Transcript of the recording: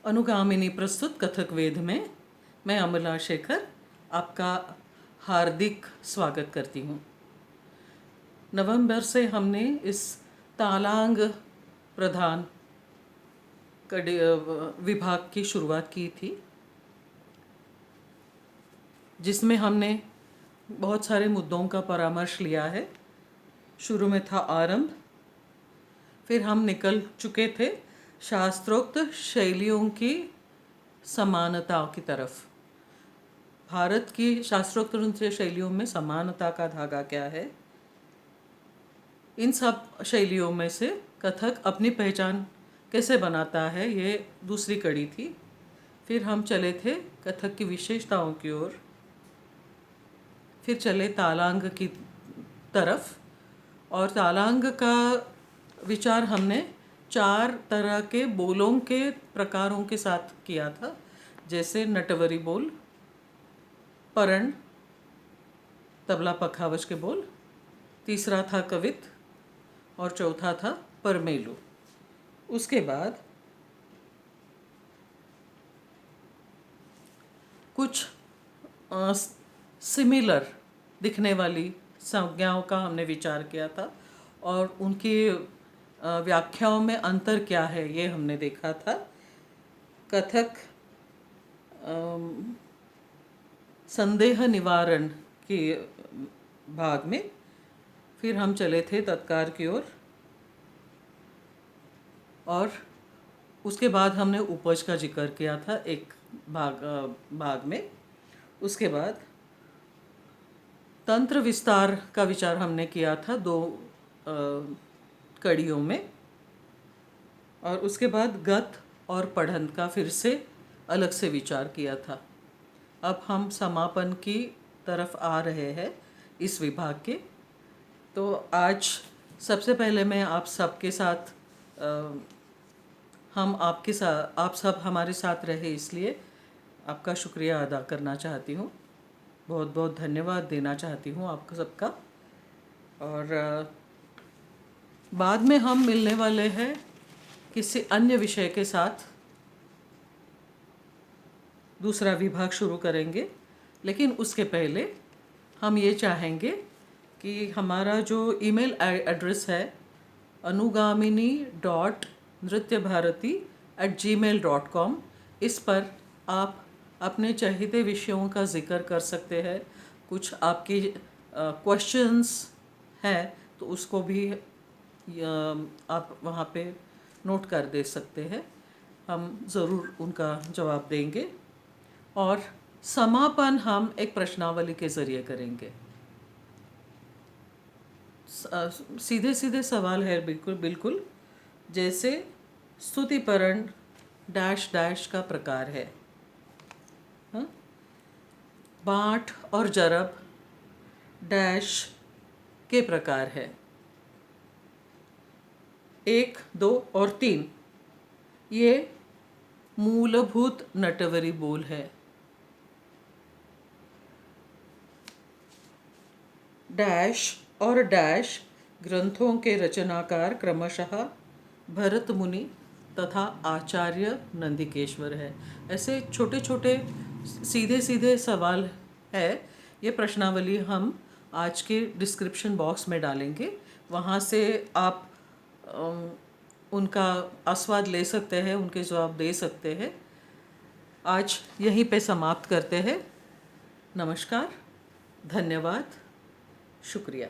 अनुगामिनी प्रस्तुत कथक वेद में मैं अमला शेखर आपका हार्दिक स्वागत करती हूँ। नवंबर से हमने इस तालांग प्रधान विभाग की शुरुआत की थी, जिसमें हमने बहुत सारे मुद्दों का परामर्श लिया है। शुरू में था आरंभ, फिर हम निकल चुके थे शास्त्रोक्त शैलियों की समानता की तरफ। भारत की शास्त्रोक्त नृत्य शैलियों में समानता का धागा क्या है, इन सब शैलियों में से कथक अपनी पहचान कैसे बनाता है, ये दूसरी कड़ी थी। फिर हम चले थे कथक की विशेषताओं की ओर, फिर चले तालांग की तरफ। और तालांग का विचार हमने 4 तरह के बोलों के प्रकारों के साथ किया था, जैसे नटवरी बोल, परण, तबला पखावज के बोल, तीसरा था कवित और चौथा था परमेलू। उसके बाद कुछ सिमिलर दिखने वाली संज्ञाओं का हमने विचार किया था और उनकी व्याख्याओं में अंतर क्या है ये हमने देखा था। कथक संदेह निवारण के भाग में फिर हम चले थे तत्कार की ओर, और उसके बाद हमने उपज का जिक्र किया था एक भाग में। उसके बाद तंत्र विस्तार का विचार हमने किया था 2 कड़ियों में, और उसके बाद गत और पढ़न का फिर से अलग से विचार किया था। अब हम समापन की तरफ आ रहे हैं इस विभाग के। तो आज सबसे पहले मैं आप सबके साथ आप सब हमारे साथ रहे, इसलिए आपका शुक्रिया अदा करना चाहती हूँ। बहुत बहुत धन्यवाद देना चाहती हूँ आपको सबका। और बाद में हम मिलने वाले हैं किसी अन्य विषय के साथ, दूसरा विभाग शुरू करेंगे। लेकिन उसके पहले हम ये चाहेंगे कि हमारा जो ईमेल एड्रेस है anugami.nrityabharati@gmail.com, इस पर आप अपने चाहते विषयों का जिक्र कर सकते हैं। कुछ आपकी क्वेश्चंस हैं तो उसको भी आप वहाँ पे नोट कर दे सकते हैं, हम ज़रूर उनका जवाब देंगे। और समापन हम एक प्रश्नावली के ज़रिए करेंगे। सीधे सीधे सवाल है, बिल्कुल बिल्कुल, जैसे स्तुतिपरण डैश डैश का प्रकार है, हाँ? बाँट और जरब डैश के प्रकार है। 1, 2 और 3 ये मूलभूत नटवरी बोल है। डैश और डैश ग्रंथों के रचनाकार क्रमशः भरत मुनि तथा आचार्य नंदिकेश्वर है। ऐसे छोटे छोटे सीधे सीधे सवाल है। ये प्रश्नावली हम आज के डिस्क्रिप्शन बॉक्स में डालेंगे, वहाँ से आप उनका आस्वाद ले सकते हैं, उनके जवाब दे सकते हैं। आज यहीं पे समाप्त करते हैं। नमस्कार, धन्यवाद, शुक्रिया।